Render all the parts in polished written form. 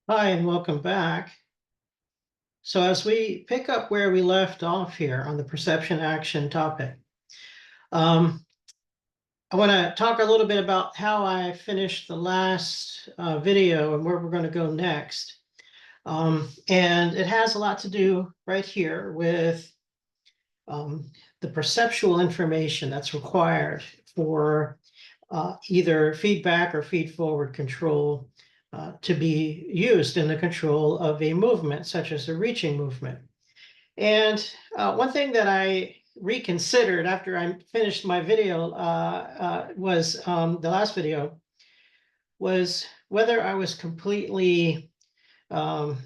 Hi, and welcome back. So as we pick up where we left off here on the perception action topic, um, I want to talk a little bit about how I finished the last video and where we're going to go next. And it has a lot to do right here with um, the perceptual information that's required for either feedback or feed-forward control to be used in the control of a movement, such as a reaching movement. And one thing that I reconsidered after I finished my video was the last video was whether I was completely um,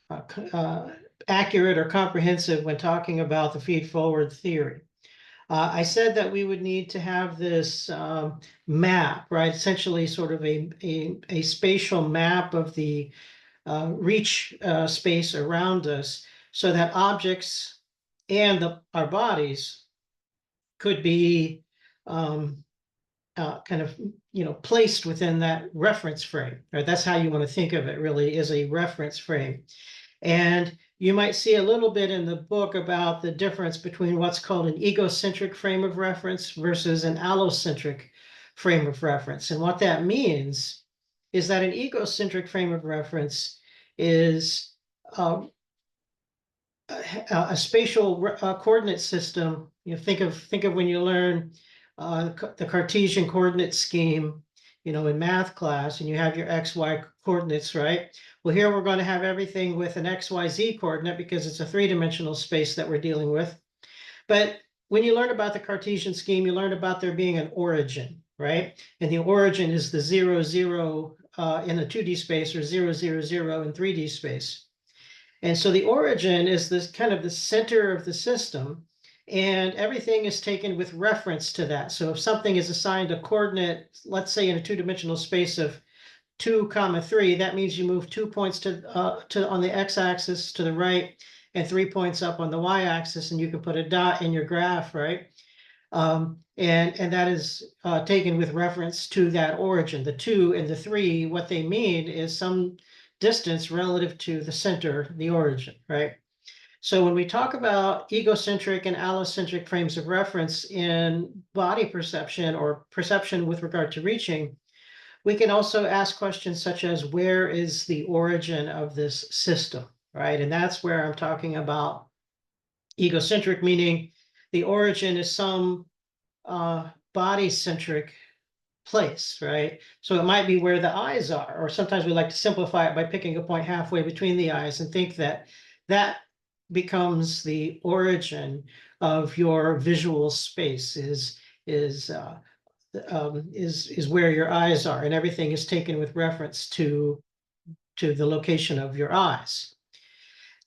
uh, accurate or comprehensive when talking about the feed-forward theory. I said that we would need to have this map, right? Essentially, sort of a spatial map of the reach space around us, so that objects and our bodies could be um, kind of placed within that reference frame. Right? That's how you want to think of it. Really, is a reference frame. And you might see a little bit in the book about the difference between what's called an egocentric frame of reference versus an allocentric frame of reference. And what that means is that an egocentric frame of reference is uh, a spatial coordinate system. Think of when you learn the Cartesian coordinate scheme, in math class, and you have your XY coordinates, right? Well, here we're going to have everything with an XYZ coordinate because it's a three-dimensional space that we're dealing with. But when you learn about the Cartesian scheme, you learn about there being an origin, right? And the origin is the 0, 0 in the 2D space, or 0, 0, 0 in 3D space. And so the origin is this kind of the center of the system, and everything is taken with reference to that. So if something is assigned a coordinate, let's say in a two-dimensional space of 2, 3, that means you move 2 points to on the x-axis to the right and 3 points up on the y-axis, and you can put a dot in your graph, right? And that is taken with reference to that origin. The 2 and the 3, what they mean is some distance relative to the center, the origin, right? So when we talk about egocentric and allocentric frames of reference in body perception or perception with regard to reaching, we can also ask questions such as, where is the origin of this system, right? And that's where I'm talking about egocentric, meaning the origin is some body-centric place, right? So it might be where the eyes are, or sometimes we like to simplify it by picking a point halfway between the eyes and think that that becomes the origin of your visual space, is where your eyes are, and everything is taken with reference to the location of your eyes.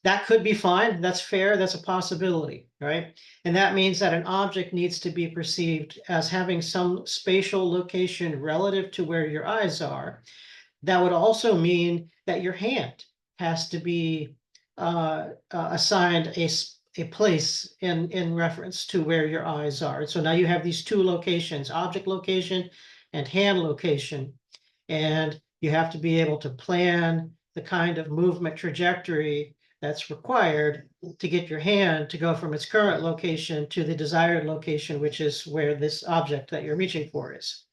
That could be fine. That's fair. That's a possibility, right? And that means that an object needs to be perceived as having some spatial location relative to where your eyes are. That would also mean that your hand has to be assigned a place in reference to where your eyes are. So now you have these two locations, object location and hand location. And you have to be able to plan the kind of movement trajectory that's required to get your hand to go from its current location to the desired location, which is where this object that you're reaching for is.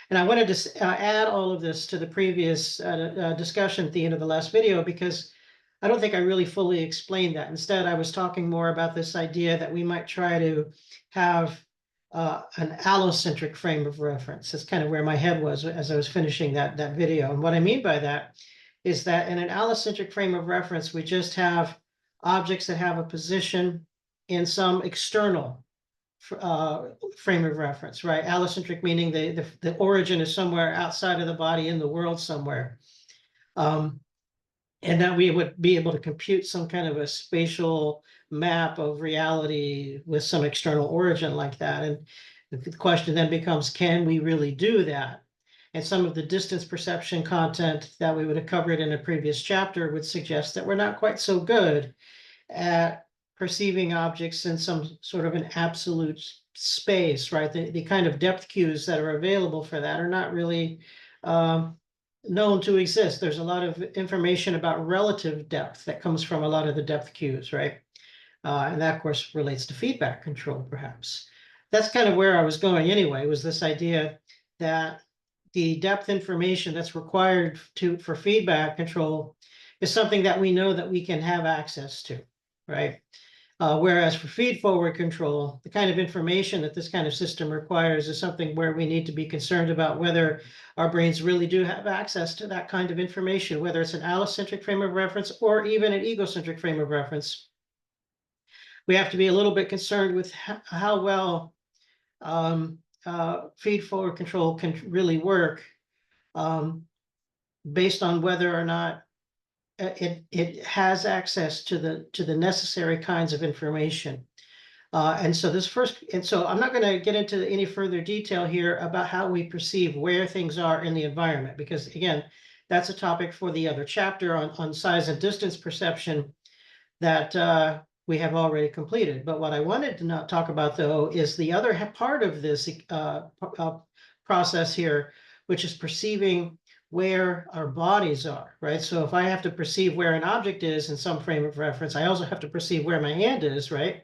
And I wanted to add all of this to the previous discussion at the end of the last video, because I don't think I really fully explained that. Instead, I was talking more about this idea that we might try to have an allocentric frame of reference. That's kind of where my head was as I was finishing that video. And what I mean by that is that in an allocentric frame of reference, we just have objects that have a position in some external frame of reference, right? Allocentric meaning the origin is somewhere outside of the body in the world somewhere. And that we would be able to compute some kind of a spatial map of reality with some external origin like that. And the question then becomes, can we really do that? And some of the distance perception content that we would have covered in a previous chapter would suggest that we're not quite so good at perceiving objects in some sort of an absolute space, right? The kind of depth cues that are available for that are not really known to exist. There's a lot of information about relative depth that comes from a lot of the depth cues, right? And that, of course, relates to feedback control, perhaps. That's kind of where I was going anyway, was this idea that the depth information that's required for feedback control is something that we know that we can have access to, right? Whereas for feed-forward control, the kind of information that this kind of system requires is something where we need to be concerned about whether our brains really do have access to that kind of information, whether it's an allocentric frame of reference or even an egocentric frame of reference. We have to be a little bit concerned with how well feed-forward control can really work, based on whether or not it has access to the necessary kinds of information. And so I'm not going to get into any further detail here about how we perceive where things are in the environment, because again, that's a topic for the other chapter on size and distance perception that we have already completed. But what I wanted to not talk about, though, is the other part of this process here, which is perceiving where our bodies are, right? So if I have to perceive where an object is in some frame of reference, I also have to perceive where my hand is, right?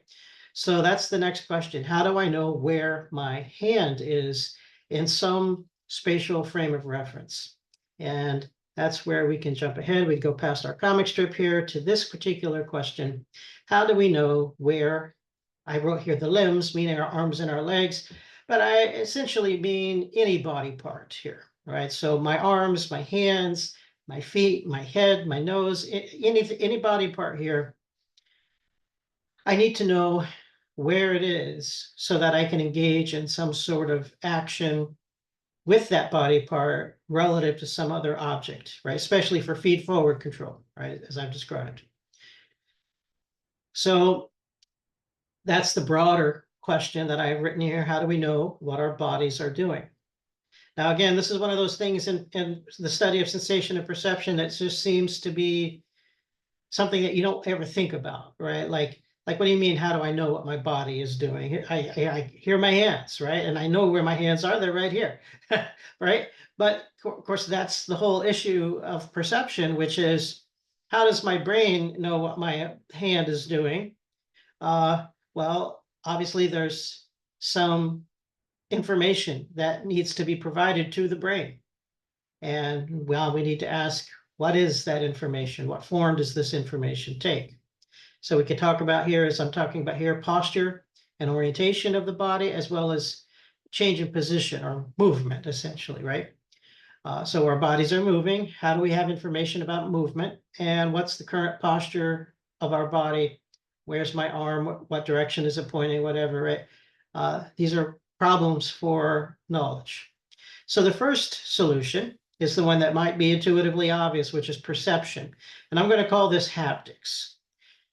So that's the next question. How do I know where my hand is in some spatial frame of reference? And that's where we can jump ahead. We go past our comic strip here to this particular question. How do we know where, I wrote here the limbs, meaning our arms and our legs, but I essentially mean any body part here, right? So my arms, my hands, my feet, my head, my nose, any body part here. I need to know where it is so that I can engage in some sort of action with that body part relative to some other object, right? Especially for feed-forward control, right, as I've described. So that's the broader question that I've written here. How do we know what our bodies are doing? Now, again, this is one of those things in the study of sensation and perception that just seems to be something that you don't ever think about, right? Like, what do you mean, how do I know what my body is doing? I hear my hands, right? And I know where my hands are, they're right here, right? But of course, that's the whole issue of perception, which is, how does my brain know what my hand is doing? Well, obviously there's some information that needs to be provided to the brain. And well, we need to ask, what is that information? What form does this information take? So we can talk about here, as I'm talking about here, posture and orientation of the body, as well as change in position or movement, essentially, right? So our bodies are moving. How do we have information about movement? And what's the current posture of our body? Where's my arm? What direction is it pointing? Whatever, right? These are problems for knowledge. So the first solution is the one that might be intuitively obvious, which is perception. And I'm going to call this haptics.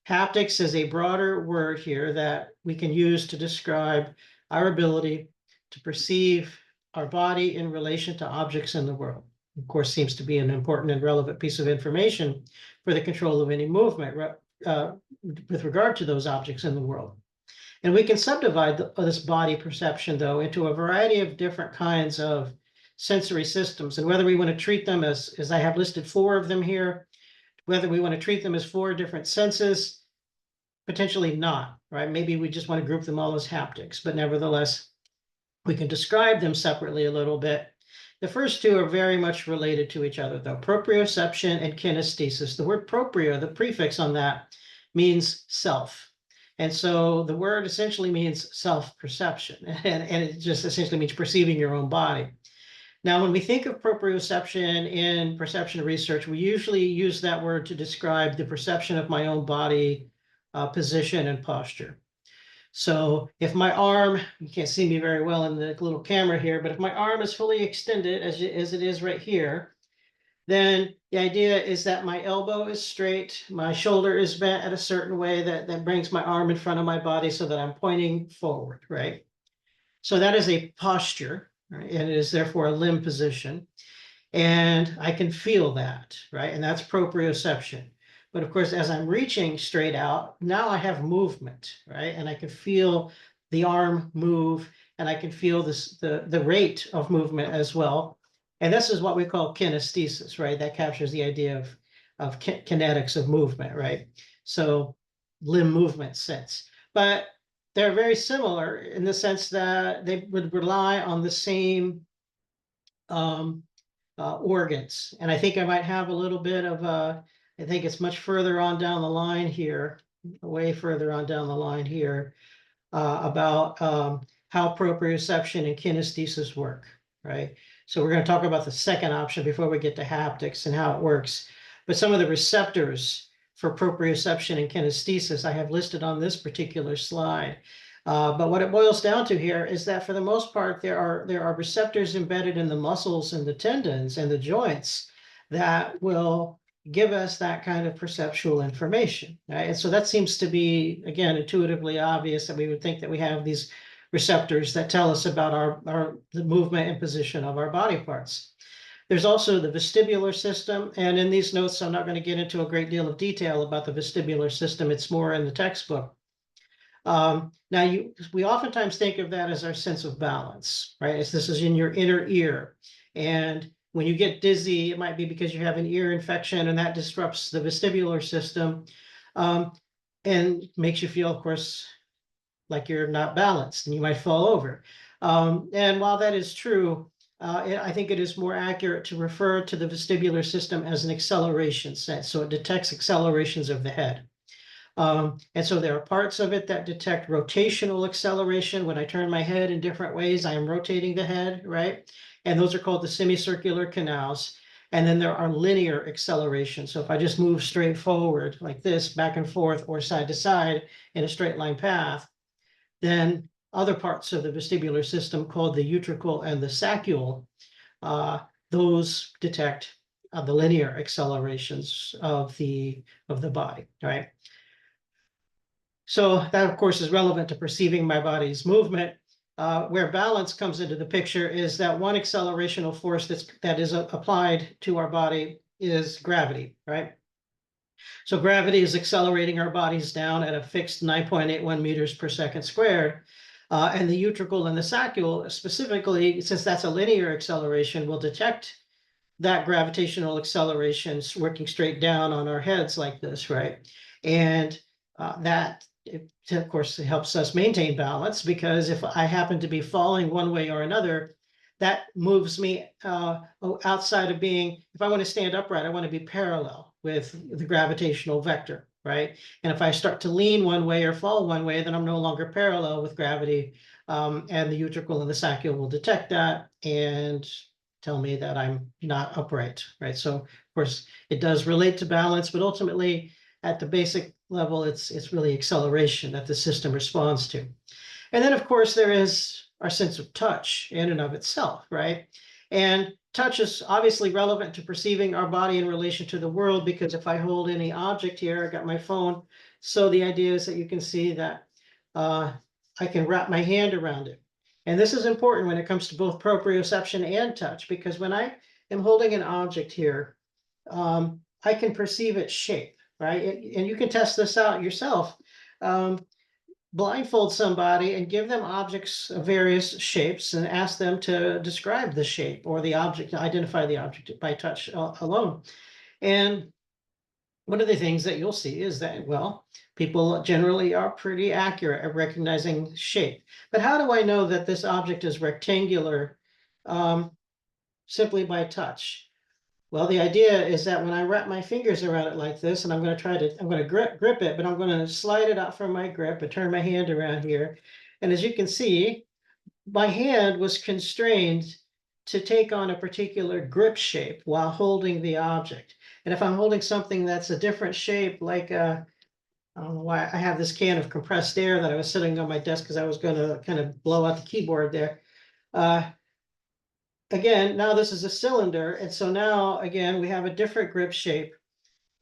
Haptics is a broader word here that we can use to describe our ability to perceive our body in relation to objects in the world. Of course, seems to be an important and relevant piece of information for the control of any movement with regard to those objects in the world. And we can subdivide this body perception, though, into a variety of different kinds of sensory systems. And whether we want to treat them as I have listed 4 of them here, whether we want to treat them as 4 different senses, potentially not, right? Maybe we just want to group them all as haptics, but nevertheless, we can describe them separately a little bit. The first 2 are very much related to each other, though, proprioception and kinesthesis. The word proprio, the prefix on that, means self. And so the word essentially means self-perception, and it just essentially means perceiving your own body. Now, when we think of proprioception in perception research, we usually use that word to describe the perception of my own body position and posture. So if my arm, you can't see me very well in the little camera here, but if my arm is fully extended as it is right here, then the idea is that my elbow is straight, my shoulder is bent at a certain way that brings my arm in front of my body so that I'm pointing forward, right? So that is a posture, right? And it is therefore a limb position. And I can feel that, right? And that's proprioception. But of course, as I'm reaching straight out, now I have movement, right? And I can feel the arm move, and I can feel the rate of movement as well. And this is what we call kinesthesis, right? That captures the idea of kinetics of movement, right? So limb movement sense. But they're very similar in the sense that they would rely on the same organs. And I think I might have a little bit of I think it's much further on down the line here, way further on down the line here, about how proprioception and kinesthesis work, right? So we're going to talk about the second option before we get to haptics and how it works. But some of the receptors for proprioception and kinesthesis I have listed on this particular slide. But what it boils down to here is that for the most part, there are receptors embedded in the muscles and the tendons and the joints that will give us that kind of perceptual information, right? And so that seems to be, again, intuitively obvious that we would think that we have these receptors that tell us about the movement and position of our body parts. There's also the vestibular system, and in these notes, I'm not going to get into a great deal of detail about the vestibular system. It's more in the textbook. Now, we oftentimes think of that as our sense of balance, right? This is in your inner ear. And when you get dizzy, it might be because you have an ear infection and that disrupts the vestibular system and makes you feel, of course, like you're not balanced and you might fall over. And while that is true, I think it is more accurate to refer to the vestibular system as an acceleration sense. So it detects accelerations of the head. And so there are parts of it that detect rotational acceleration. When I turn my head in different ways, I am rotating the head, right? And those are called the semicircular canals. And then there are linear accelerations. So if I just move straight forward like this, back and forth or side to side in a straight line path, then other parts of the vestibular system called the utricle and the saccule, those detect the linear accelerations of the body, right? So that, of course, is relevant to perceiving my body's movement. Where balance comes into the picture is that one accelerational force that is applied to our body is gravity, right? So gravity is accelerating our bodies down at a fixed 9.81 meters per second squared. And the utricle and the saccule, specifically, since that's a linear acceleration, will detect that gravitational acceleration working straight down on our heads like this, right? And that, of course, helps us maintain balance, because if I happen to be falling one way or another, that moves me outside of being, if I want to stand upright, I want to be parallel with the gravitational vector, right? And if I start to lean one way or fall one way, then I'm no longer parallel with gravity. And the utricle and the saccule will detect that and tell me that I'm not upright, right? So of course it does relate to balance, but ultimately at the basic level, it's really acceleration that the system responds to. And then of course there is our sense of touch in and of itself, right? And touch is obviously relevant to perceiving our body in relation to the world, because if I hold any object here, I got my phone. So the idea is that you can see that I can wrap my hand around it. And this is important when it comes to both proprioception and touch, because when I am holding an object here, I can perceive its shape, right? And you can test this out yourself. Blindfold somebody and give them objects of various shapes and ask them to describe the shape or the object, identify the object by touch alone. And one of the things that you'll see is that, well, people generally are pretty accurate at recognizing shape. But how do I know that this object is rectangular simply by touch? Well, the idea is that when I wrap my fingers around it like this, and I'm going to grip it, but I'm going to slide it out from my grip and turn my hand around here. And as you can see, my hand was constrained to take on a particular grip shape while holding the object. And if I'm holding something that's a different shape, like I don't know why I have this can of compressed air that I was sitting on my desk because I was going to kind of blow out the keyboard there. Again, now this is a cylinder. And so now, again, we have a different grip shape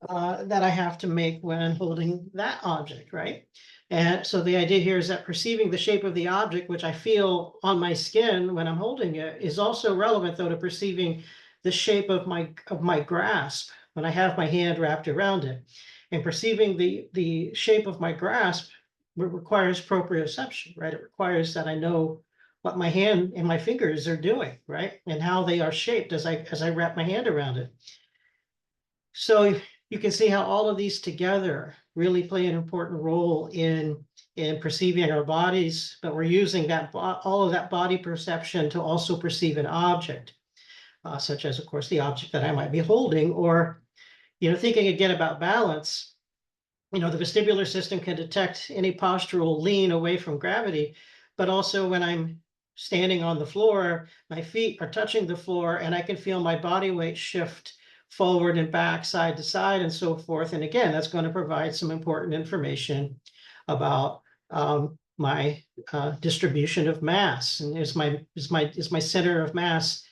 that I have to make when holding that object, right? And so the idea here is that perceiving the shape of the object, which I feel on my skin when I'm holding it, is also relevant, though, to perceiving the shape of my grasp when I have my hand wrapped around it. And perceiving the shape of my grasp requires proprioception, right? It requires that I know what my hand and my fingers are doing, right? And how they are shaped as I wrap my hand around it. So you can see how all of these together really play an important role in perceiving our bodies, but we're using that all of that body perception to also perceive an object, such as, of course, the object that I might be holding, or, thinking again about balance. The vestibular system can detect any postural lean away from gravity, but also when I'm standing on the floor, my feet are touching the floor and I can feel my body weight shift forward and back, side to side, and so forth. And again, that's going to provide some important information about my distribution of mass, and is my center of mass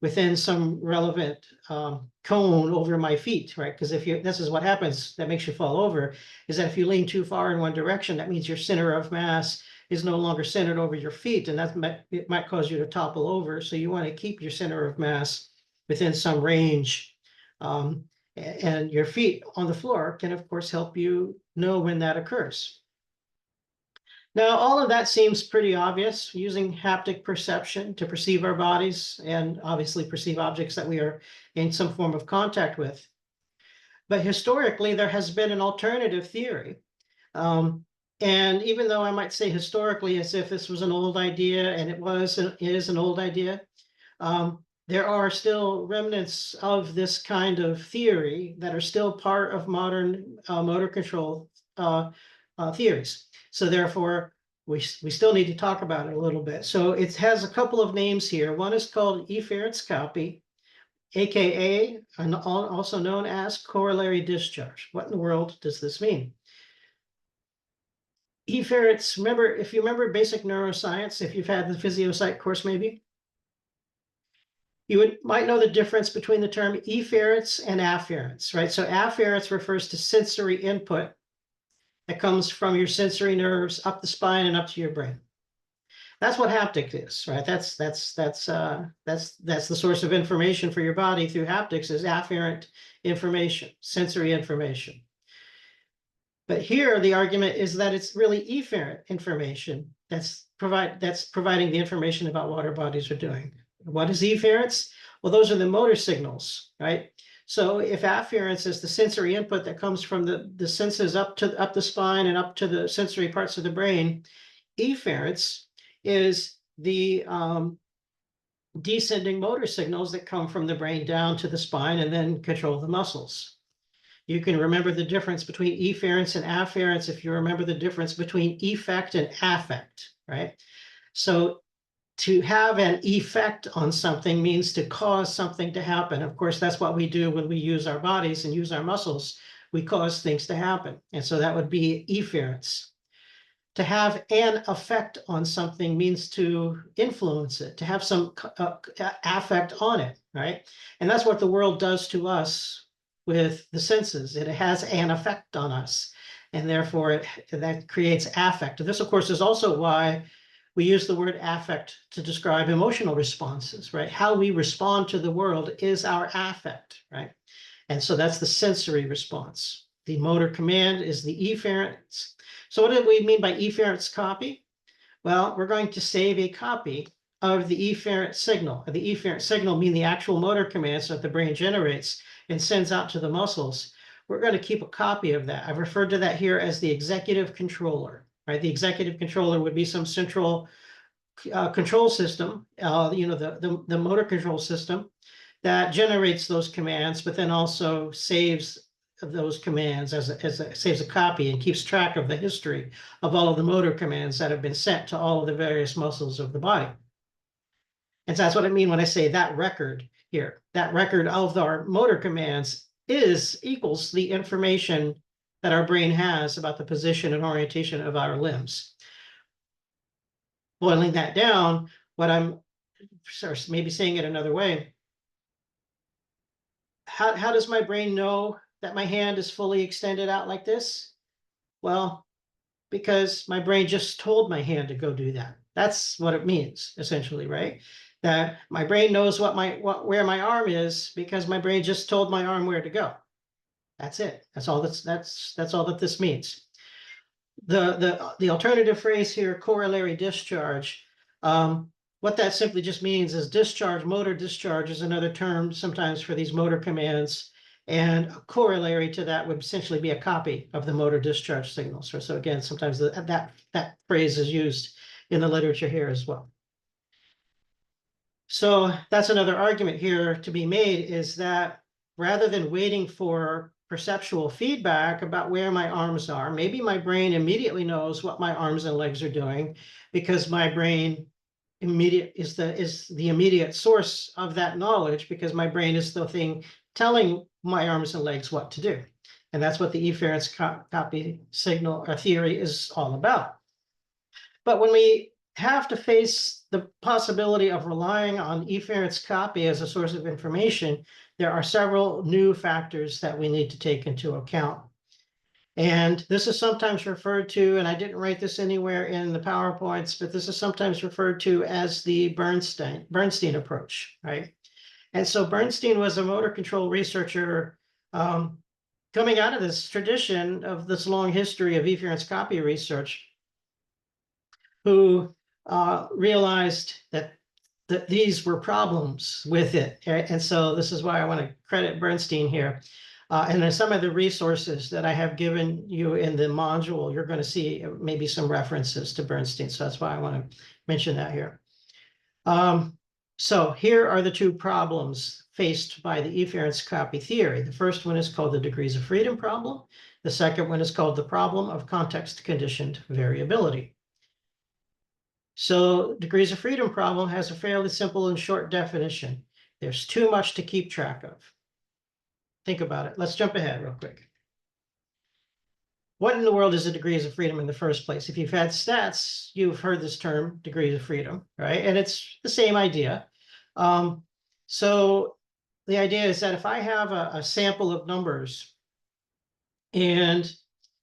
within some relevant cone over my feet, right? Because this is what happens that makes you fall over, is that if you lean too far in one direction, that means your center of mass is no longer centered over your feet, and it might cause you to topple over. So you want to keep your center of mass within some range. And your feet on the floor can, of course, help you know when that occurs. Now, all of that seems pretty obvious, using haptic perception to perceive our bodies and obviously perceive objects that we are in some form of contact with. But historically, there has been an alternative theory. And even though I might say historically as if this was an old idea, and it is an old idea, there are still remnants of this kind of theory that are still part of modern motor control theories. So therefore, we still need to talk about it a little bit. So it has a couple of names here. One is called Efference copy, AKA, and also known as corollary discharge. What in the world does this mean? Efference, if you remember basic neuroscience, if you've had the physiopsych course maybe, you might know the difference between the term efference and afference, right? So afference refers to sensory input that comes from your sensory nerves up the spine and up to your brain. That's what haptic is, right? That's the source of information for your body through haptics, is afferent information, sensory information. But here the argument is that it's really efferent information that's providing the information about what our bodies are doing. What is efference? Well, those are the motor signals, right? So if afference is the sensory input that comes from the senses up the spine and up to the sensory parts of the brain, efference is the descending motor signals that come from the brain down to the spine and then control the muscles. You can remember the difference between efference and afference if you remember the difference between effect and affect, right? So to have an effect on something means to cause something to happen. Of course, that's what we do when we use our bodies and use our muscles. We cause things to happen. And so that would be efference. To have an effect on something means to influence it, to have some affect on it, right? And that's what the world does to us with the senses. It has an effect on us, and therefore that creates affect. This, of course, is also why we use the word affect to describe emotional responses, right? How we respond to the world is our affect, right? And so that's the sensory response. The motor command is the efference. So what do we mean by efference copy? Well, we're going to save a copy of the efferent signal. The efferent signal mean the actual motor commands that the brain generates and sends out to the muscles. We're going to keep a copy of that. I've referred to that here as the executive controller. Right, the executive controller would be some central control system, the motor control system that generates those commands, but then also saves those commands saves a copy and keeps track of the history of all of the motor commands that have been sent to all of the various muscles of the body. And so that's what I mean when I say that record here. That record of our motor commands equals the information that our brain has about the position and orientation of our limbs. Boiling that down, what I'm maybe saying it another way, how does my brain know that my hand is fully extended out like this? Well, because my brain just told my hand to go do that. That's what it means, essentially, right? That my brain knows where my arm is because my brain just told my arm where to go. That's it. That's all that this means. The alternative phrase here, corollary discharge, What that simply just means is discharge. Motor discharge is another term sometimes for these motor commands. And a corollary to that would essentially be a copy of the motor discharge signal. So again, sometimes that phrase is used in the literature here as well. So that's another argument here to be made, is that rather than waiting for perceptual feedback about where my arms are, maybe my brain immediately knows what my arms and legs are doing, because my brain is the immediate source of that knowledge, because my brain is the thing telling my arms and legs what to do. And that's what the efference copy signal or theory is all about. But when we have to face the possibility of relying on efference copy as a source of information, there are several new factors that we need to take into account. And this is sometimes referred to, and I didn't write this anywhere in the PowerPoints, but this is sometimes referred to as the Bernstein approach, right? And so Bernstein was a motor control researcher coming out of this tradition of this long history of efference copy research, who realized that these were problems with it. And so this is why I want to credit Bernstein here. And then some of the resources that I have given you in the module, you're going to see maybe some references to Bernstein. So that's why I want to mention that here. So here are the two problems faced by the efference copy theory. The first one is called the degrees of freedom problem. The second one is called the problem of context conditioned variability. So degrees of freedom problem has a fairly simple and short definition. There's too much to keep track of. Think about it. Let's jump ahead real quick. What in the world is a degrees of freedom in the first place? If you've had stats, you've heard this term, degrees of freedom, right? And it's the same idea. So the idea is that if I have a sample of numbers and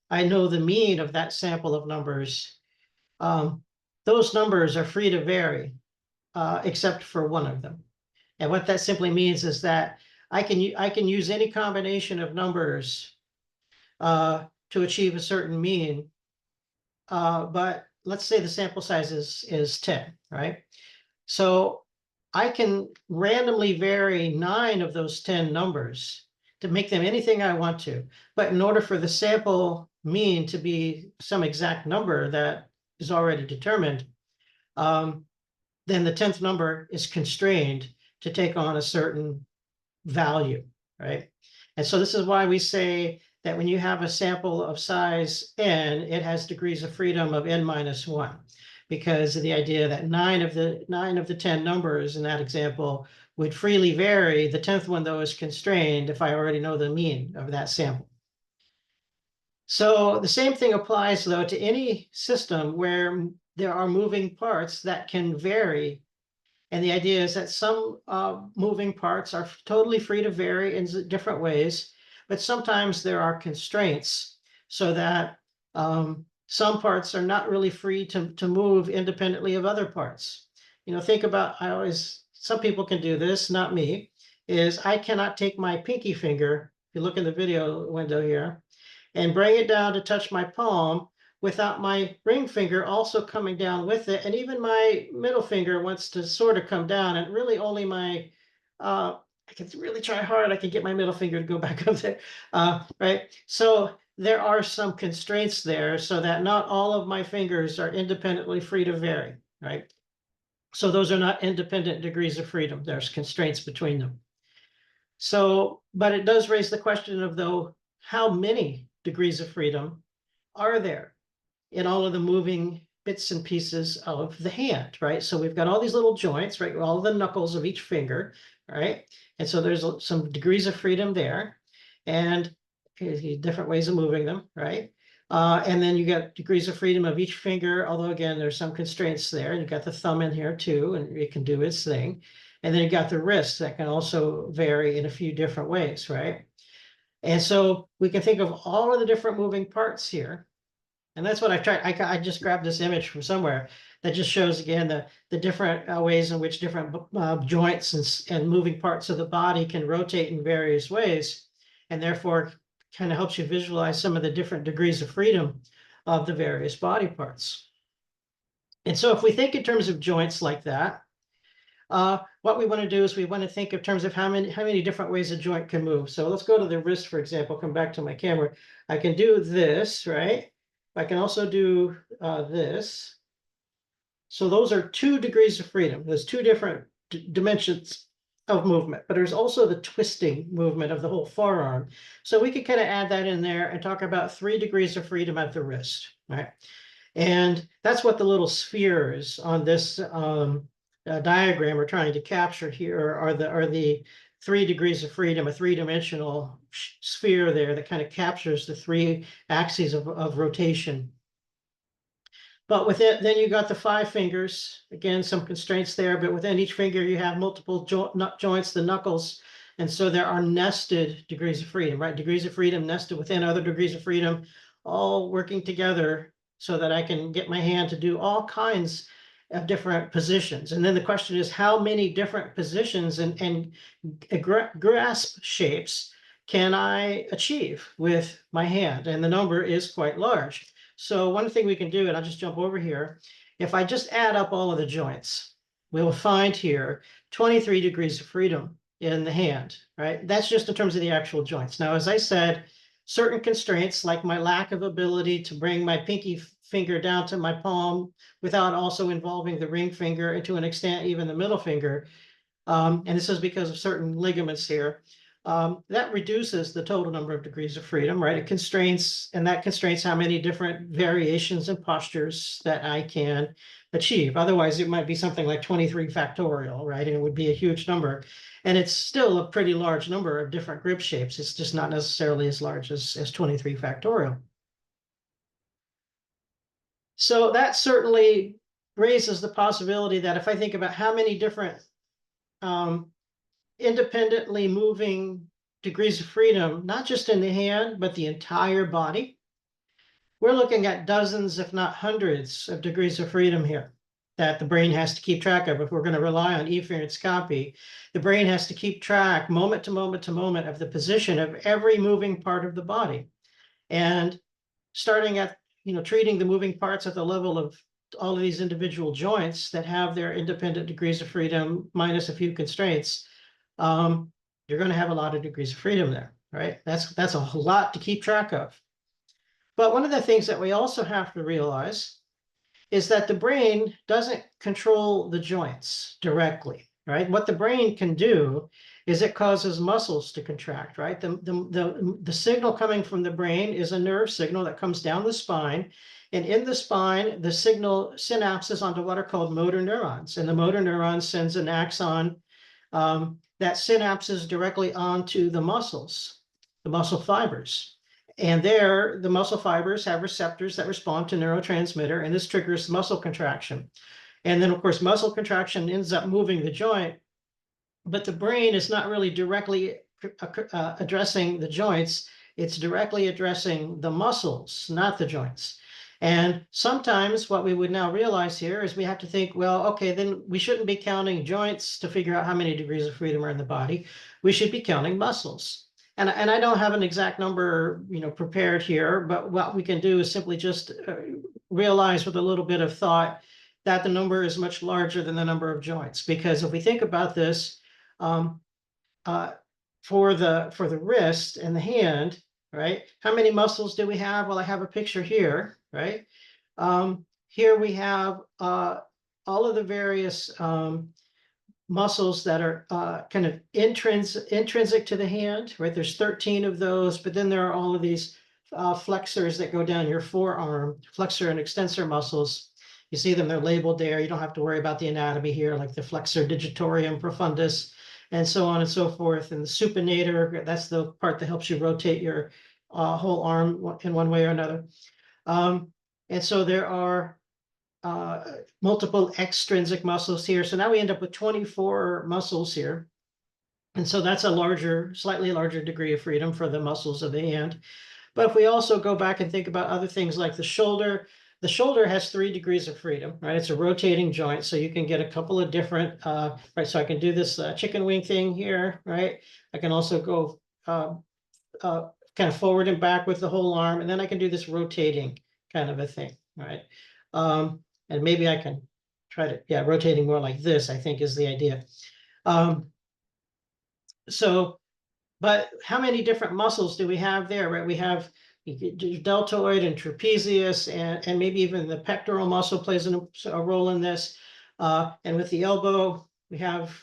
I know the mean of that sample of numbers, those numbers are free to vary, except for one of them. And what that simply means is that I can use any combination of numbers to achieve a certain mean. But let's say the sample size is 10, right? So I can randomly vary 9 of those 10 numbers to make them anything I want to. But in order for the sample mean to be some exact number that is already determined, then the 10th number is constrained to take on a certain value, right? And so this is why we say that when you have a sample of size n, it has degrees of freedom of n minus 1, because of the idea that 9 of the 10 numbers in that example would freely vary. The 10th one, though, is constrained if I already know the mean of that sample. So the same thing applies, though, to any system where there are moving parts that can vary. And the idea is that some moving parts are totally free to vary in different ways, but sometimes there are constraints so that some parts are not really free to move independently of other parts. You know, think about, some people can do this, not me, is I cannot take my pinky finger, if you look in the video window here, and bring it down to touch my palm without my ring finger also coming down with it. And even my middle finger wants to sort of come down, and really only my, I can really try hard, I can get my middle finger to go back up there, right? So there are some constraints there so that not all of my fingers are independently free to vary, right? So those are not independent degrees of freedom. There's constraints between them. So, but it does raise the question of, though, how many degrees of freedom are there in all of the moving bits and pieces of the hand, right? So we've got all these little joints, right? All the knuckles of each finger, right? And so there's some degrees of freedom there, and different ways of moving them, right? And then you got degrees of freedom of each finger, although again, there's some constraints there. You've got the thumb in here too, and it can do its thing. And then you got the wrist that can also vary in a few different ways, right? And so we can think of all of the different moving parts here. And that's what I tried. I just grabbed this image from somewhere that just shows, again, the different ways in which different joints and moving parts of the body can rotate in various ways, and therefore kind of helps you visualize some of the different degrees of freedom of the various body parts. And so if we think in terms of joints like that, what we want to do is we want to think in terms of how many different ways a joint can move. So let's go to the wrist, for example, come back to my camera. I can do this, right? I can also do this. So those are 2 degrees of freedom. There's 2 different dimensions of movement, but there's also the twisting movement of the whole forearm. So we could kind of add that in there and talk about 3 degrees of freedom at the wrist, right? And that's what the little sphere is on this diagram we're trying to capture here are the 3 degrees of freedom, a 3-dimensional sphere there that kind of captures the 3 axes of rotation. But with it, then you got the 5 fingers. Again, some constraints there, but within each finger, you have multiple joints, the knuckles. And so there are nested degrees of freedom, right? Degrees of freedom nested within other degrees of freedom, all working together so that I can get my hand to do all kinds of different positions. And then the question is, how many different positions and grasp shapes can I achieve with my hand? And the number is quite large. So one thing we can do, and I'll just jump over here, if I just add up all of the joints, we will find here 23 degrees of freedom in the hand, right? That's just in terms of the actual joints. Now, as I said, certain constraints like my lack of ability to bring my pinky finger down to my palm without also involving the ring finger and to an extent even the middle finger, and this is because of certain ligaments here, that reduces the total number of degrees of freedom, right? It constrains, and that constrains how many different variations and postures that I can achieve. Otherwise, it might be something like 23 factorial, right? And it would be a huge number. And it's still a pretty large number of different grip shapes. It's just not necessarily as large as 23 factorial. So that certainly raises the possibility that if I think about how many different independently moving degrees of freedom, not just in the hand, but the entire body, we're looking at dozens, if not hundreds, of degrees of freedom here that the brain has to keep track of. If we're going to rely on efference copy, the brain has to keep track moment to moment to moment of the position of every moving part of the body. And starting at, treating the moving parts at the level of all of these individual joints that have their independent degrees of freedom minus a few constraints, you're going to have a lot of degrees of freedom there, right? That's a lot to keep track of. But one of the things that we also have to realize is that the brain doesn't control the joints directly, right? What the brain can do is it causes muscles to contract, right? The signal coming from the brain is a nerve signal that comes down the spine. And in the spine, the signal synapses onto what are called motor neurons. And the motor neuron sends an axon that synapses directly onto the muscles, the muscle fibers. And there, the muscle fibers have receptors that respond to neurotransmitter, and this triggers muscle contraction. And then, of course, muscle contraction ends up moving the joint, but the brain is not really directly addressing the joints. It's directly addressing the muscles, not the joints. And sometimes what we would now realize here is we have to think, well, okay, then we shouldn't be counting joints to figure out how many degrees of freedom are in the body. We should be counting muscles. And I don't have an exact number, prepared here, but what we can do is simply just realize with a little bit of thought that the number is much larger than the number of joints. Because if we think about this, for the wrist and the hand, right? How many muscles do we have? Well, I have a picture here, right? Here we have all of the various muscles that are kind of intrinsic to the hand, right? There's 13 of those, but then there are all of these flexors that go down your forearm, flexor and extensor muscles. You see them, they're labeled there. You don't have to worry about the anatomy here, like the flexor digitorum profundus, and so on and so forth. And the supinator, that's the part that helps you rotate your whole arm in one way or another. And so there are multiple extrinsic muscles here. So now we end up with 24 muscles here. And so that's a slightly larger degree of freedom for the muscles of the hand. But if we also go back and think about other things like the shoulder has 3 degrees of freedom, right? It's a rotating joint, so you can get a couple of different, right? So I can do this chicken wing thing here, right? I can also go kind of forward and back with the whole arm, and then I can do this rotating kind of a thing, right? And maybe I can try to, yeah, rotating more like this, I think is the idea. So, but how many different muscles do we have there, right? We have deltoid and trapezius, and maybe even the pectoral muscle plays a role in this. And with the elbow, we have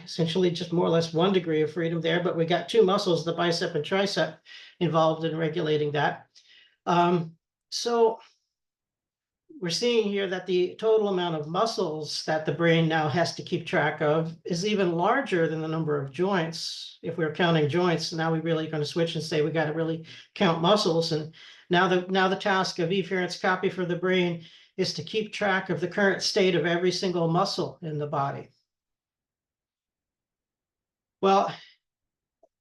essentially just more or less 1 degree of freedom there, but we got 2 muscles, the bicep and tricep, involved in regulating that. So we're seeing here that the total amount of muscles that the brain now has to keep track of is even larger than the number of joints. If we're counting joints, now we're really going to switch and say we got to really count muscles. And now the task of efference copy for the brain is to keep track of the current state of every single muscle in the body. Well,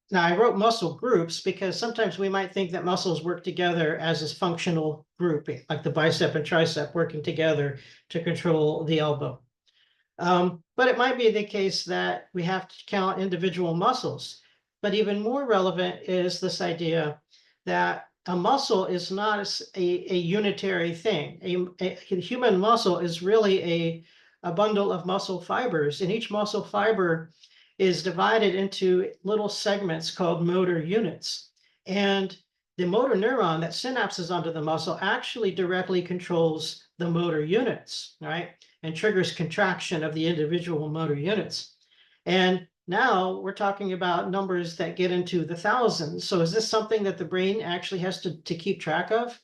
now I wrote muscle groups because sometimes we might think that muscles work together as a functional grouping, like the bicep and tricep working together to control the elbow. But it might be the case that we have to count individual muscles. But even more relevant is this idea that a muscle is not a unitary thing. A human muscle is really a bundle of muscle fibers, and each muscle fiber is divided into little segments called motor units. And the motor neuron that synapses onto the muscle actually directly controls the motor units, right? And triggers contraction of the individual motor units. And now we're talking about numbers that get into the thousands. So is this something that the brain actually has to keep track of?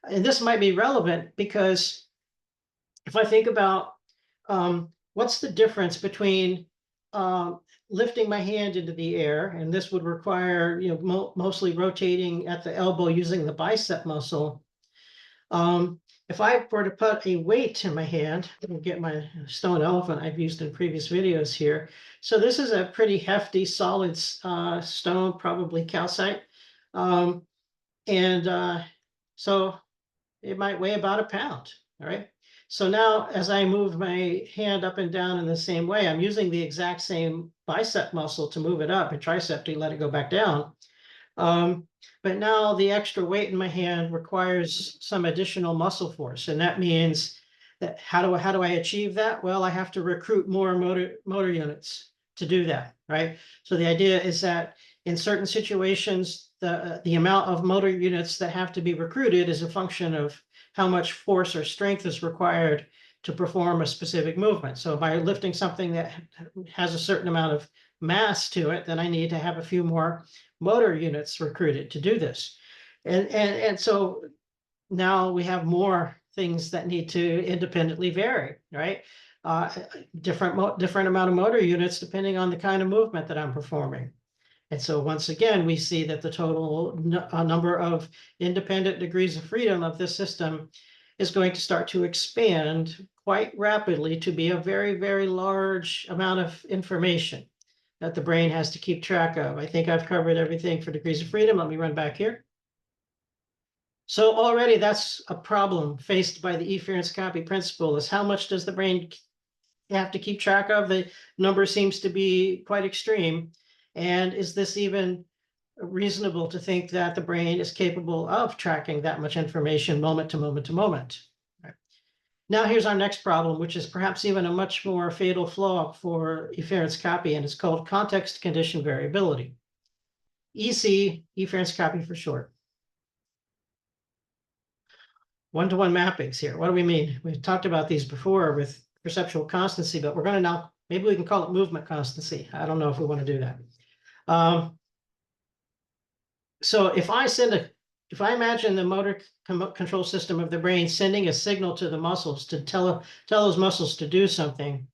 And this might be relevant because if I think about what's the difference between lifting my hand into the air, and this would require, mostly rotating at the elbow using the bicep muscle. If I were to put a weight in my hand, let me get my stone elephant I've used in previous videos here. So this is a pretty hefty, solid stone, probably calcite. So it might weigh about 1 pound, all right? So now as I move my hand up and down in the same way, I'm using the exact same bicep muscle to move it up and tricep to let it go back down. But now the extra weight in my hand requires some additional muscle force. And that means that how do I achieve that? Well, I have to recruit more motor units to do that, right? So the idea is that in certain situations, the amount of motor units that have to be recruited is a function of how much force or strength is required to perform a specific movement. So by lifting something that has a certain amount of mass to it, then I need to have a few more motor units recruited to do this. And so now we have more things that need to independently vary, right? Different amount of motor units depending on the kind of movement that I'm performing. And so once again, we see that the total number of independent degrees of freedom of this system is going to start to expand quite rapidly to be a very, very large amount of information that the brain has to keep track of. I think I've covered everything for degrees of freedom. Let me run back here. So already that's a problem faced by the efference copy principle, is how much does the brain have to keep track of? The number seems to be quite extreme. And is this even reasonable to think that the brain is capable of tracking that much information moment to moment to moment? Right. Now here's our next problem, which is perhaps even a much more fatal flaw for efference copy, and it's called context condition variability. EC, efference copy for short. One-to-one mappings here. What do we mean? We've talked about these before with perceptual constancy, but we're going to now, maybe we can call it movement constancy. I don't know if we want to do that. So if I imagine the motor control system of the brain sending a signal to the muscles to tell those muscles to do something,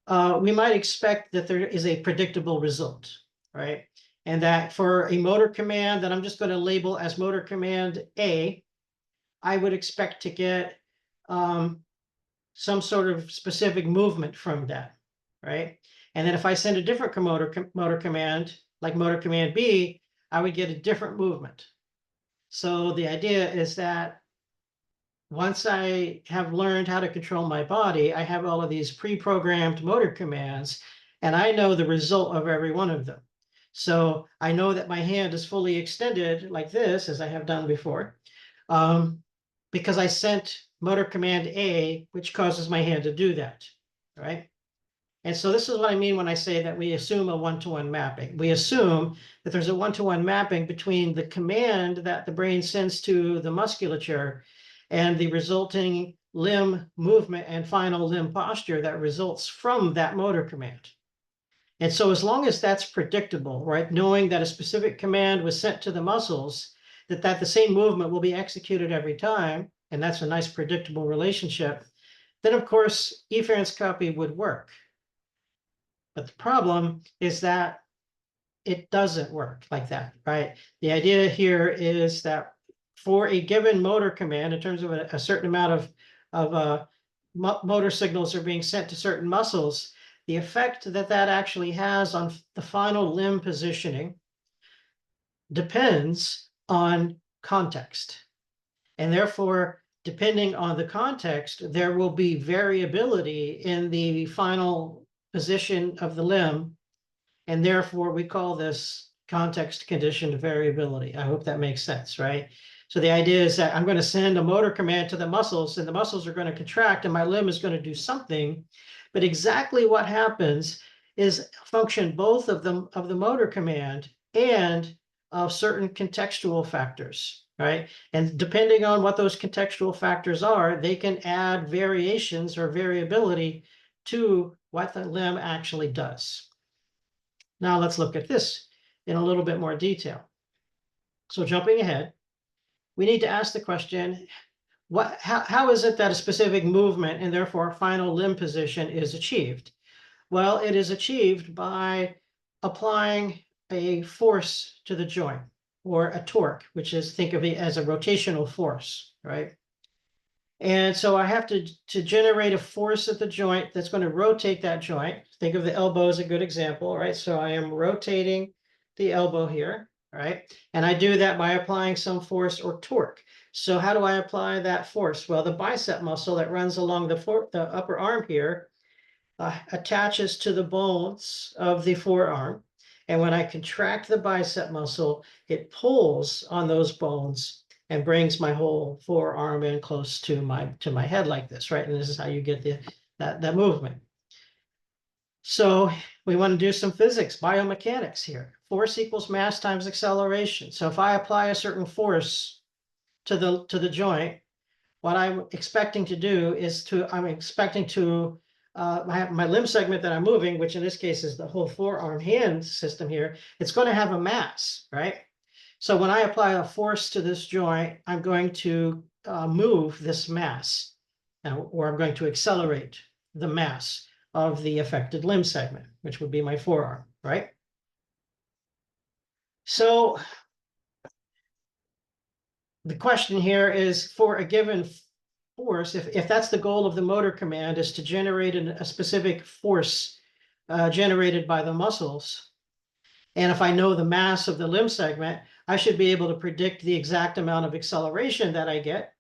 we might expect that there is a predictable result, right? And that for a motor command that I'm just going to label as motor command A, I would expect to get some sort of specific movement from that, right? And then if I send a different motor command, like motor command B, I would get a different movement. So the idea is that once I have learned how to control my body, I have all of these pre-programmed motor commands, and I know the result of every one of them. So I know that my hand is fully extended like this, as I have done before. because I sent motor command A, which causes my hand to do that, right? And so this is what I mean when I say that we assume a one-to-one mapping. We assume that there's a one-to-one mapping between the command that the brain sends to the musculature and the resulting limb movement and final limb posture that results from that motor command. And so as long as that's predictable, right, knowing that a specific command was sent to the muscles, that the same movement will be executed every time, and that's a nice predictable relationship, then of course, efference copy would work. But the problem is that it doesn't work like that, right? The idea here is that for a given motor command, in terms of a certain amount of motor signals are being sent to certain muscles, the effect that actually has on the final limb positioning depends on context. And therefore, depending on the context, there will be variability in the final position of the limb, and therefore we call this context conditioned variability. I hope that makes sense, right? So the idea is that I'm going to send a motor command to the muscles, and the muscles are going to contract, and my limb is going to do something. But exactly what happens is function both of the motor command and of certain contextual factors, right? And depending on what those contextual factors are, they can add variations or variability to what the limb actually does. Now let's look at this in a little bit more detail. So jumping ahead, we need to ask the question, how is it that a specific movement and therefore final limb position is achieved? Well, it is achieved by applying a force to the joint, or a torque, which is, think of it as a rotational force, right? And so I have to generate a force at the joint that's going to rotate that joint. Think of the elbow as a good example, right? So I am rotating the elbow here, right? And I do that by applying some force or torque. So how do I apply that force? Well, the bicep muscle that runs along the upper arm here attaches to the bones of the forearm. And when I contract the bicep muscle, it pulls on those bones and brings my whole forearm in close to my head like this, right? And this is how you get that movement. So we want to do some physics, biomechanics here. Force equals mass times acceleration. So if I apply a certain force to the joint, what I'm expecting to do is I'm expecting to my limb segment that I'm moving, which in this case is the whole forearm hand system here, it's going to have a mass, right? So when I apply a force to this joint, I'm going to move this mass, or I'm going to accelerate the mass of the affected limb segment, which would be my forearm, right? So the question here is, for a given force, if that's the goal of the motor command, is to generate a specific force generated by the muscles, and if I know the mass of the limb segment, I should be able to predict the exact amount of acceleration that I get,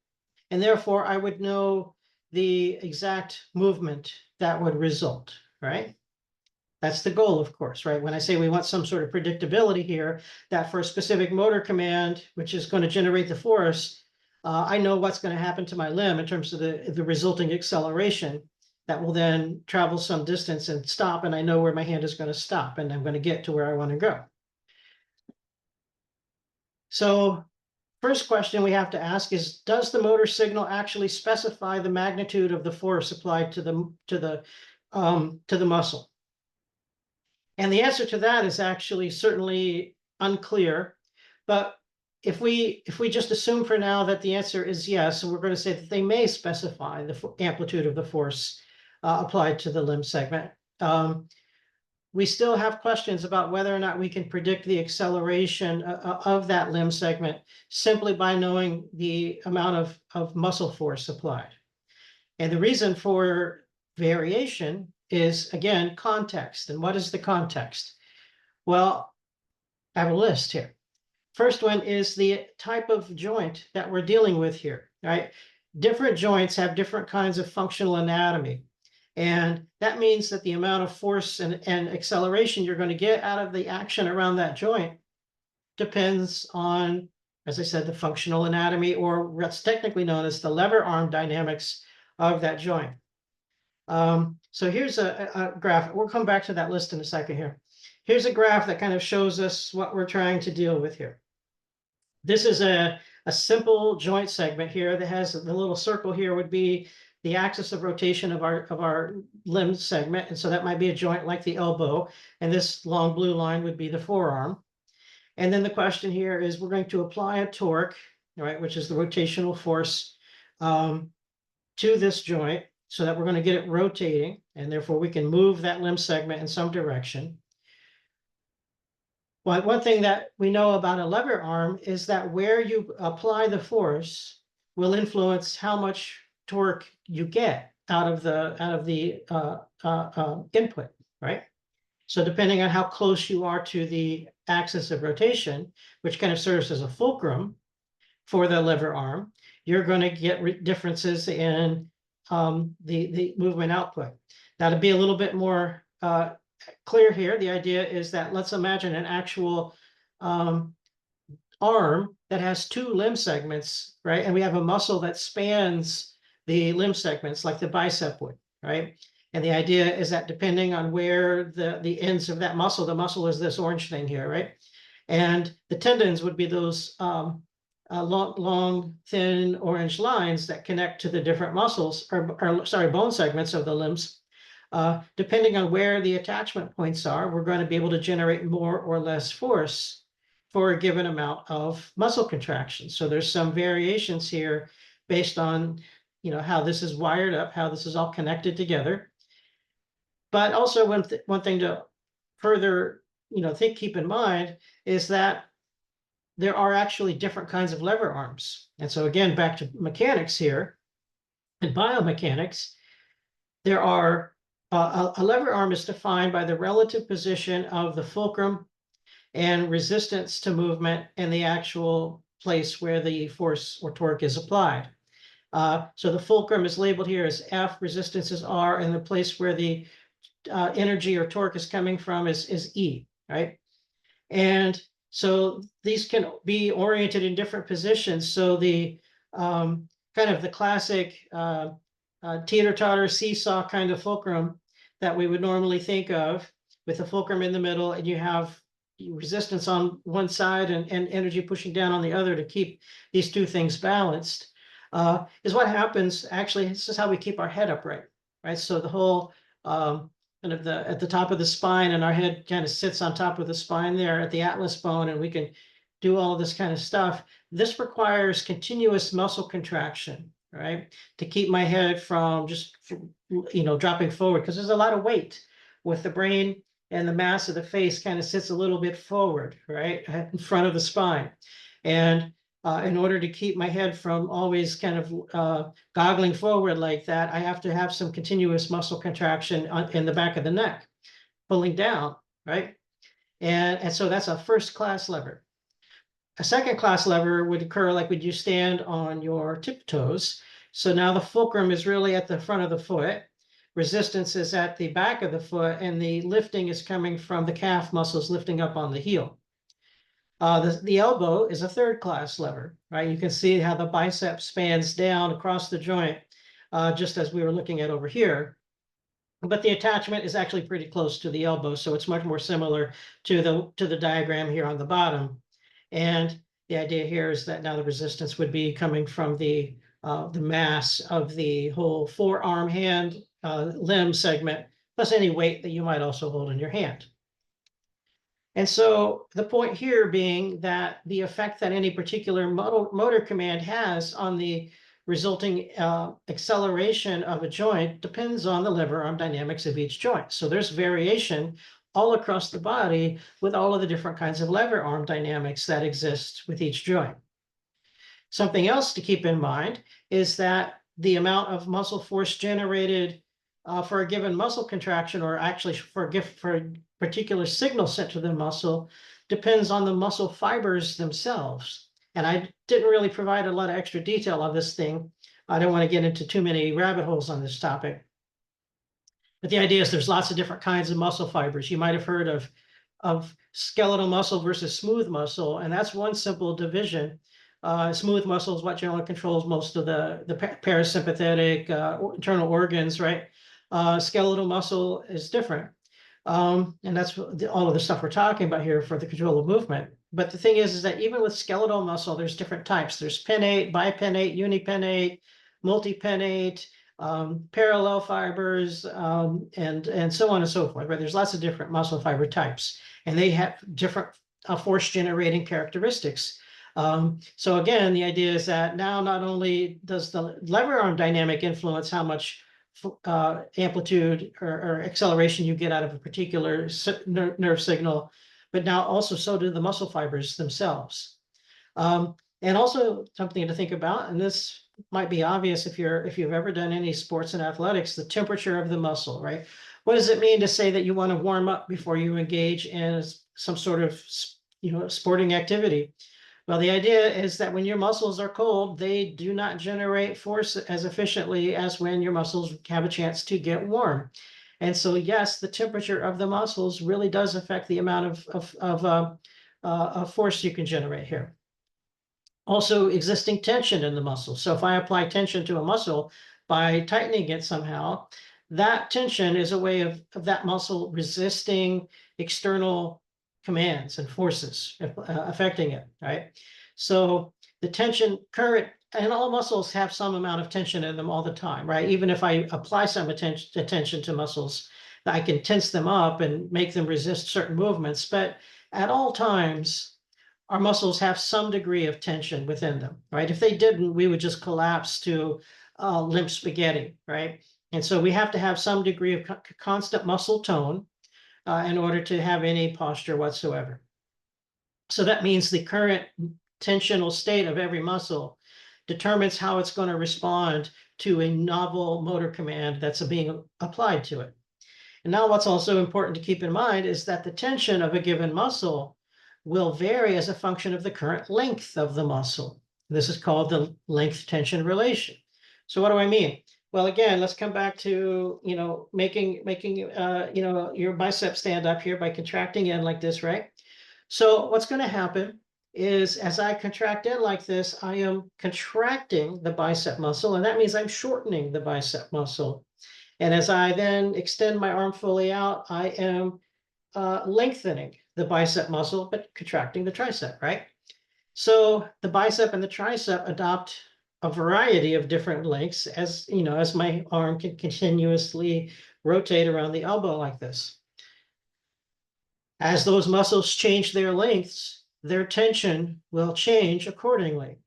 and therefore I would know the exact movement that would result, right? That's the goal, of course, right? When I say we want some sort of predictability here, that for a specific motor command, which is going to generate the force, I know what's going to happen to my limb in terms of the resulting acceleration that will then travel some distance and stop, and I know where my hand is going to stop, and I'm going to get to where I want to go. So first question we have to ask is, does the motor signal actually specify the magnitude of the force applied to the muscle? And the answer to that is actually certainly unclear. But if we just assume for now that the answer is yes, and we're going to say that they may specify the amplitude of the force applied to the limb segment, we still have questions about whether or not we can predict the acceleration of that limb segment simply by knowing the amount of muscle force applied. And the reason for variation is, again, context. And what is the context? Well, I have a list here. First one is the type of joint that we're dealing with here, right? Different joints have different kinds of functional anatomy. And that means that the amount of force and acceleration you're going to get out of the action around that joint depends on as I said, the functional anatomy, or what's technically known as the lever arm dynamics of that joint. So here's a graph. We'll come back to that list in a second here. Here's a graph that kind of shows us what we're trying to deal with here. This is a simple joint segment here that has the little circle here would be the axis of rotation of our limb segment. And so that might be a joint like the elbow. And this long blue line would be the forearm. And then the question here is we're going to apply a torque, right, which is the rotational force to this joint so that we're going to get it rotating. And therefore we can move that limb segment in some direction. Well, one thing that we know about a lever arm is that where you apply the force will influence how much torque you get out of the input, right? So depending on how close you are to the axis of rotation, which kind of serves as a fulcrum for the lever arm, you're going to get differences in the movement output. Now, to be a little bit more clear here, the idea is that let's imagine an actual arm that has two limb segments, right? And we have a muscle that spans the limb segments like the bicep would, right? And the idea is that depending on where the ends of that muscle, the muscle is this orange thing here, right? And the tendons would be those long, thin orange lines that connect to the different muscles, or sorry, bone segments of the limbs. Depending on where the attachment points are, we're going to be able to generate more or less force for a given amount of muscle contraction. So there's some variations here based on, how this is wired up, how this is all connected together. But also one thing to further, keep in mind is that there are actually different kinds of lever arms. And so again, back to mechanics here, in biomechanics, there are a lever arm is defined by the relative position of the fulcrum and resistance to movement in the actual place where the force or torque is applied. So the fulcrum is labeled here as F, resistance is R, and the place where the energy or torque is coming from is E, right? And so these can be oriented in different positions. So the kind of the classic teeter-totter seesaw kind of fulcrum that we would normally think of with the fulcrum in the middle, and you have resistance on one side and energy pushing down on the other to keep these two things balanced, is what happens. Actually, this is how we keep our head upright, right? So the whole kind of at the top of the spine, and our head kind of sits on top of the spine there at the atlas bone, and we can do all this kind of stuff. This requires continuous muscle contraction, right? To keep my head from just, dropping forward, because there's a lot of weight with the brain, and the mass of the face kind of sits a little bit forward, right, in front of the spine. And in order to keep my head from always kind of goggling forward like that, I have to have some continuous muscle contraction in the back of the neck, pulling down, right? And so that's a first class lever. A second class lever would occur like when you stand on your tiptoes. So now the fulcrum is really at the front of the foot. Resistance is at the back of the foot, and the lifting is coming from the calf muscles lifting up on the heel. The elbow is a third class lever, right? You can see how the bicep spans down across the joint, just as we were looking at over here. But the attachment is actually pretty close to the elbow, so it's much more similar to the diagram here on the bottom. And the idea here is that now the resistance would be coming from the mass of the whole forearm hand limb segment, plus any weight that you might also hold in your hand. And so the point here being that the effect that any particular motor command has on the resulting acceleration of a joint depends on the lever arm dynamics of each joint. So there's variation all across the body with all of the different kinds of lever arm dynamics that exist with each joint. Something else to keep in mind is that the amount of muscle force generated for a given muscle contraction, or actually for a particular signal sent to the muscle, depends on the muscle fibers themselves. And I didn't really provide a lot of extra detail on this thing. I don't want to get into too many rabbit holes on this topic. But the idea is there's lots of different kinds of muscle fibers. You might have heard of skeletal muscle versus smooth muscle, and that's one simple division. Smooth muscle is what generally controls most of the parasympathetic internal organs, right? Skeletal muscle is different. And that's all of the stuff we're talking about here for the control of movement. But the thing is that even with skeletal muscle, there's different types. There's pinnate, bipinnate, unipennate, multipennate, parallel fibers, and so on and so forth. Right? There's lots of different muscle fiber types, and they have different force generating characteristics. So again, the idea is that now not only does the lever arm dynamic influence how much amplitude or acceleration you get out of a particular nerve signal, but now also so do the muscle fibers themselves. And also something to think about, and this might be obvious if you've ever done any sports and athletics, the temperature of the muscle, right? What does it mean to say that you want to warm up before you engage in some sort of sporting activity? Well, the idea is that when your muscles are cold, they do not generate force as efficiently as when your muscles have a chance to get warm. And so, yes, the temperature of the muscles really does affect the amount of force you can generate here. Also, existing tension in the muscle. So if I apply tension to a muscle by tightening it somehow, that tension is a way of that muscle resisting external commands and forces affecting it, right? So the tension current, and all muscles have some amount of tension in them all the time, right? Even if I apply some attention to muscles, I can tense them up and make them resist certain movements. But at all times, our muscles have some degree of tension within them, right? If they didn't, we would just collapse to limp spaghetti, right? And so we have to have some degree of constant muscle tone in order to have any posture whatsoever. So that means the current tensional state of every muscle determines how it's going to respond to a novel motor command that's being applied to it. And now what's also important to keep in mind is that the tension of a given muscle will vary as a function of the current length of the muscle. This is called the length tension relation. So what do I mean? Well, again, let's come back to, making your bicep stand up here by contracting in like this, right? So what's going to happen is as I contract in like this, I am contracting the bicep muscle, and that means I'm shortening the bicep muscle. And as I then extend my arm fully out, I am lengthening the bicep muscle, but contracting the tricep, right? So the bicep and the tricep adopt a variety of different lengths as my arm can continuously rotate around the elbow like this. As those muscles change their lengths, their tension will change accordingly.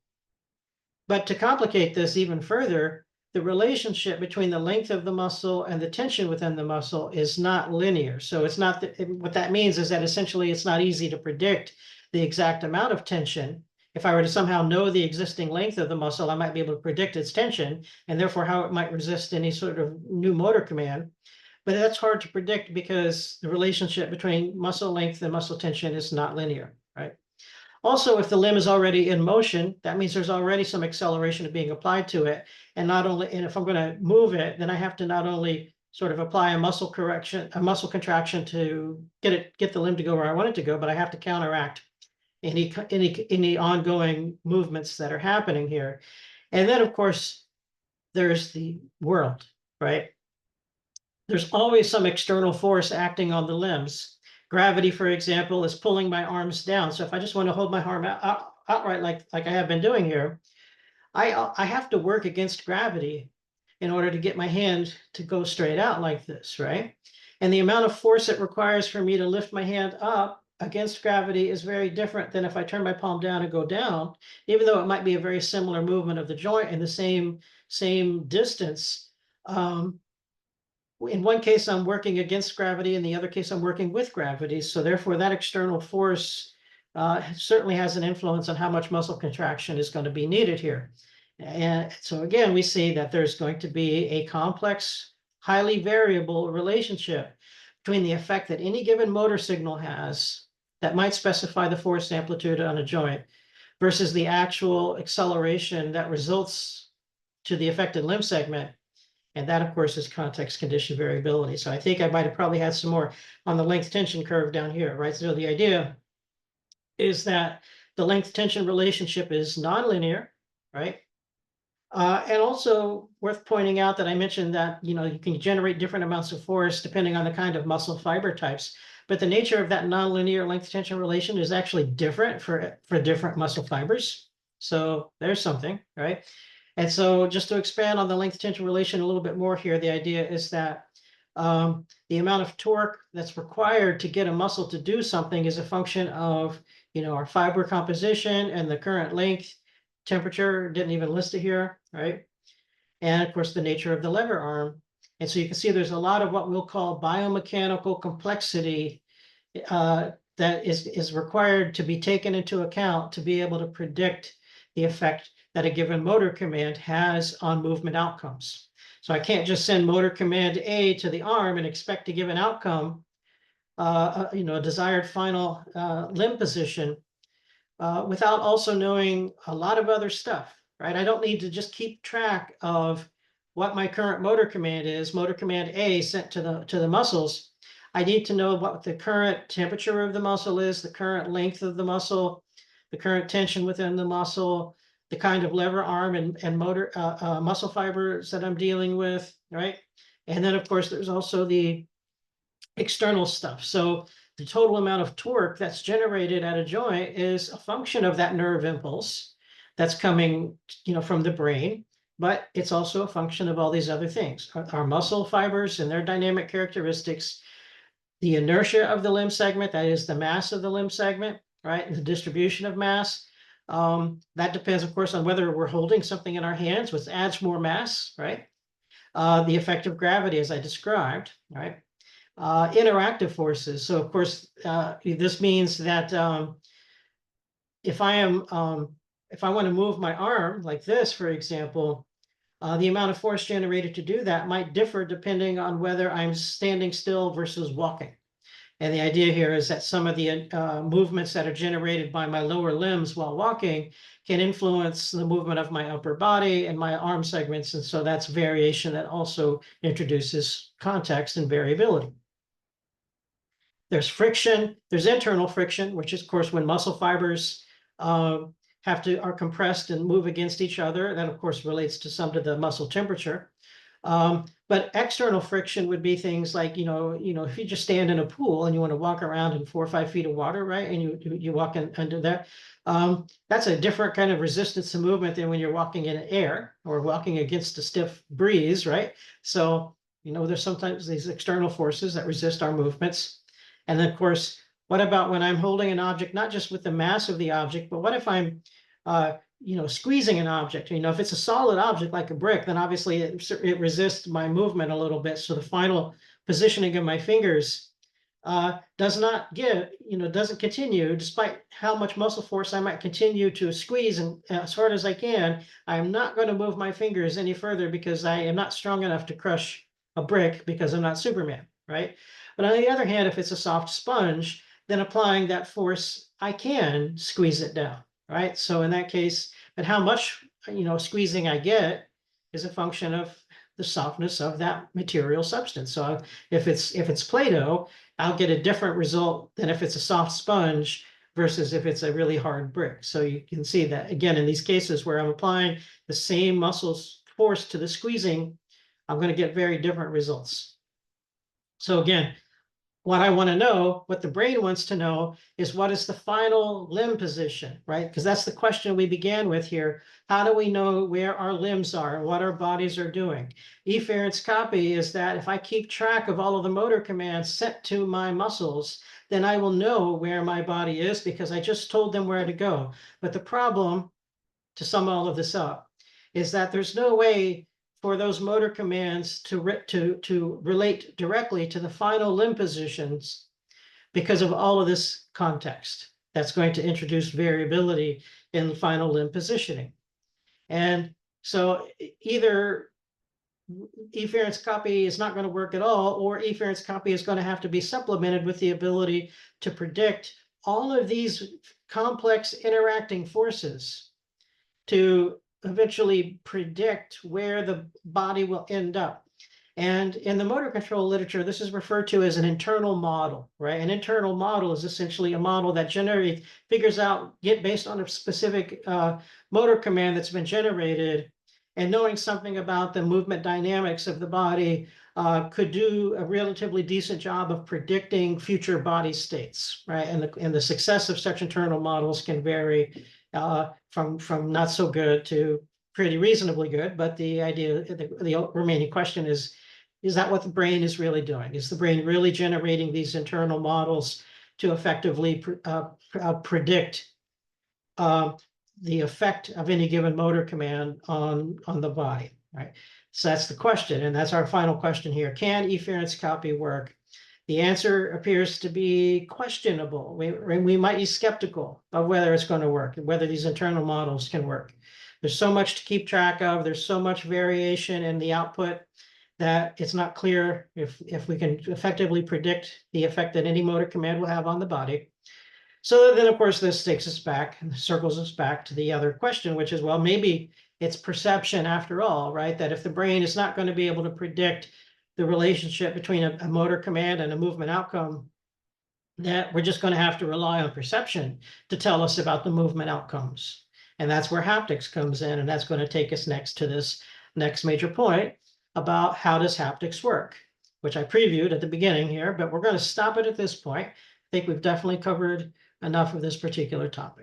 But to complicate this even further, the relationship between the length of the muscle and the tension within the muscle is not linear. So it's not what that means is that essentially it's not easy to predict the exact amount of tension. If I were to somehow know the existing length of the muscle, I might be able to predict its tension and therefore how it might resist any sort of new motor command. But that's hard to predict because the relationship between muscle length and muscle tension is not linear, right? Also, if the limb is already in motion, that means there's already some acceleration being applied to it. And if I'm going to move it, then I have to not only sort of apply a muscle contraction to get the limb to go where I want it to go, but I have to counteract any ongoing movements that are happening here. And then, of course, there's the world, right? There's always some external force acting on the limbs. Gravity, for example, is pulling my arms down. So if I just want to hold my arm outright like I have been doing here, I have to work against gravity in order to get my hand to go straight out like this, right? And the amount of force it requires for me to lift my hand up against gravity is very different than if I turn my palm down and go down, even though it might be a very similar movement of the joint in the same distance. In one case, I'm working against gravity. In the other case, I'm working with gravity. So therefore, that external force certainly has an influence on how much muscle contraction is going to be needed here. And so again, we see that there's going to be a complex, highly variable relationship between the effect that any given motor signal has that might specify the force amplitude on a joint versus the actual acceleration that results to the affected limb segment. And that, of course, is context condition variability. So I think I might have probably had some more on the length tension curve down here, right? So the idea is that the length tension relationship is nonlinear, right? And also worth pointing out that I mentioned that, you can generate different amounts of force depending on the kind of muscle fiber types. But the nature of that nonlinear length tension relation is actually different for different muscle fibers. So there's something, right? And so just to expand on the length tension relation a little bit more here, the idea is that the amount of torque that's required to get a muscle to do something is a function of, our fiber composition and the current length. Temperature, didn't even list it here, right? And of course, the nature of the lever arm. And so you can see there's a lot of what we'll call biomechanical complexity that is required to be taken into account to be able to predict the effect that a given motor command has on movement outcomes. So I can't just send motor command A to the arm and expect to give an outcome, a desired final limb position, without also knowing a lot of other stuff, right? I don't need to just keep track of what my current motor command is, motor command A sent to the muscles. I need to know what the current temperature of the muscle is, the current length of the muscle, the current tension within the muscle, the kind of lever arm and motor muscle fibers that I'm dealing with, right? And then, of course, there's also the external stuff. So the total amount of torque that's generated at a joint is a function of that nerve impulse that's coming, from the brain, but it's also a function of all these other things, our muscle fibers and their dynamic characteristics, the inertia of the limb segment, that is the mass of the limb segment, right? And the distribution of mass. That depends, of course, on whether we're holding something in our hands, which adds more mass, right? The effect of gravity, as I described, right? Interactive forces. So of course, this means that if I want to move my arm like this, for example, the amount of force generated to do that might differ depending on whether I'm standing still versus walking. And the idea here is that some of the movements that are generated by my lower limbs while walking can influence the movement of my upper body and my arm segments. And so that's variation that also introduces context and variability. There's friction, there's internal friction, which is, of course, when muscle fibers are compressed and move against each other. That, of course, relates to some to the muscle temperature. But external friction would be things like, if you just stand in a pool and you want to walk around in 4 or 5 feet of water, right? And you walk under there. That's a different kind of resistance to movement than when you're walking in air or walking against a stiff breeze, right? So, there's sometimes these external forces that resist our movements. And then, of course, what about when I'm holding an object, not just with the mass of the object, but what if I'm, squeezing an object? If it's a solid object like a brick, then obviously it resists my movement a little bit. So the final positioning of my fingers doesn't continue, despite how much muscle force I might continue to squeeze and as hard as I can. I'm not going to move my fingers any further because I am not strong enough to crush a brick because I'm not Superman, right? But on the other hand, if it's a soft sponge, then applying that force, I can squeeze it down, right? So in that case, but how much, squeezing I get is a function of the softness of that material substance. So if it's Play-Doh, I'll get a different result than if it's a soft sponge versus if it's a really hard brick. So you can see that, again, in these cases where I'm applying the same muscle force to the squeezing, I'm going to get very different results. So again, what I want to know, what the brain wants to know, is what is the final limb position, right? Because that's the question we began with here. How do we know where our limbs are, what our bodies are doing? Efference copy is that if I keep track of all of the motor commands sent to my muscles, then I will know where my body is because I just told them where to go. But the problem, to sum all of this up, is that there's no way for those motor commands to relate directly to the final limb positions because of all of this context that's going to introduce variability in the final limb positioning. And so either efference copy is not going to work at all, or efference copy is going to have to be supplemented with the ability to predict all of these complex interacting forces to eventually predict where the body will end up. And in the motor control literature, this is referred to as an internal model, right? An internal model is essentially a model that figures out, based on a specific motor command that's been generated, and knowing something about the movement dynamics of the body could do a relatively decent job of predicting future body states, right? And the success of such internal models can vary from not so good to pretty reasonably good. But the idea, the remaining question is that what the brain is really doing? Is the brain really generating these internal models to effectively predict the effect of any given motor command on the body, right? So that's the question, and that's our final question here. Can efference copy work? The answer appears to be questionable. We might be skeptical of whether it's going to work, whether these internal models can work. There's so much to keep track of. There's so much variation in the output that it's not clear if we can effectively predict the effect that any motor command will have on the body. So then, of course, this takes us back and circles us back to the other question, which is, well, maybe it's perception after all, right? That if the brain is not going to be able to predict the relationship between a motor command and a movement outcome, that we're just going to have to rely on perception to tell us about the movement outcomes. And that's where haptics comes in. And that's going to take us next to this next major point about how does haptics work, which I previewed at the beginning here, but we're going to stop it at this point. I think we've definitely covered enough of this particular topic.